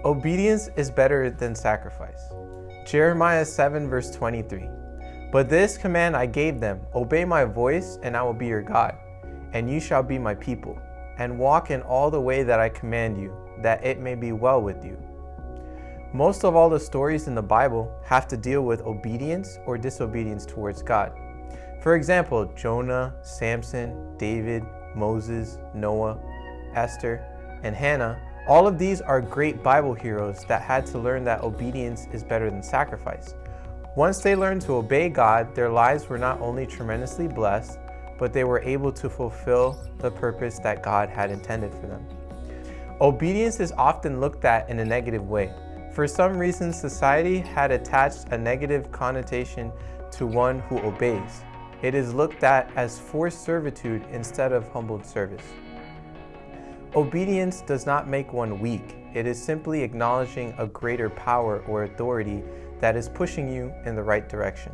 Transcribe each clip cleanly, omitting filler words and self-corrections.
Obedience is better than sacrifice. Jeremiah 7 verse 23. But this command I gave them, obey my voice, and I will be your God, and you shall be my people, and walk in all the way that I command you, that it may be well with you. Most of all the stories in the Bible have to deal with obedience or disobedience towards God. For example, Jonah, Samson, David, Moses, Noah, Esther, and Hannah. All of these are great Bible heroes that had to learn that obedience is better than sacrifice. Once they learned to obey God, their lives were not only tremendously blessed, but they were able to fulfill the purpose that God had intended for them. Obedience is often looked at in a negative way. For some reason, society had attached a negative connotation to one who obeys. It is looked at as forced servitude instead of humbled service. Obedience does not make one weak. It is simply acknowledging a greater power or authority that is pushing you in the right direction.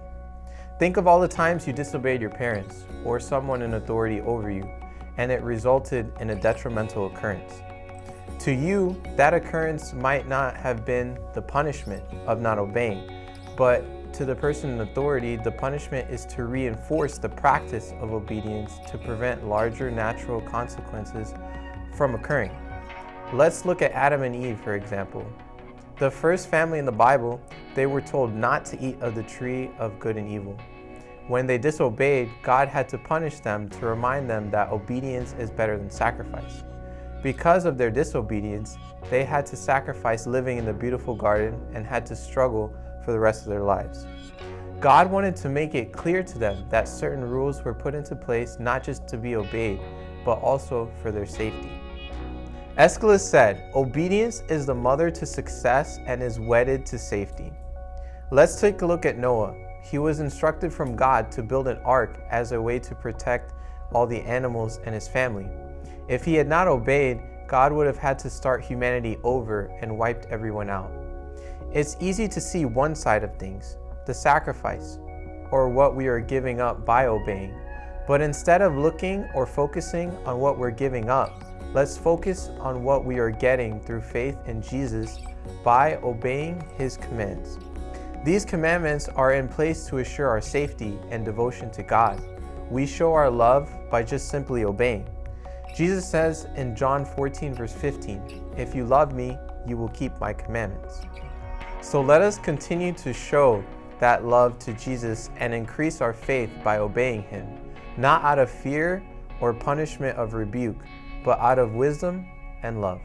Think of all the times you disobeyed your parents or someone in authority over you, and it resulted in a detrimental occurrence. To you, that occurrence might not have been the punishment of not obeying, but to the person in authority, the punishment is to reinforce the practice of obedience to prevent larger natural consequences from occurring. Let's look at Adam and Eve, for example. The first family in the Bible, they were told not to eat of the tree of good and evil. When they disobeyed, God had to punish them to remind them that obedience is better than sacrifice. Because of their disobedience, they had to sacrifice living in the beautiful garden and had to struggle for the rest of their lives. God wanted to make it clear to them that certain rules were put into place not just to be obeyed, but also for their safety. Aeschylus said, "Obedience is the mother to success and is wedded to safety." Let's take a look at Noah. He was instructed from God to build an ark as a way to protect all the animals and his family. If he had not obeyed, God would have had to start humanity over and wiped everyone out. It's easy to see one side of things, the sacrifice, or what we are giving up by obeying. But instead of looking or focusing on what we're giving up, let's focus on what we are getting through faith in Jesus by obeying his commands. These commandments are in place to assure our safety and devotion to God. We show our love by just simply obeying. Jesus says in John 14 verse 15, "If you love me, you will keep my commandments." So let us continue to show that love to Jesus and increase our faith by obeying him, not out of fear or punishment of rebuke, but out of wisdom and love.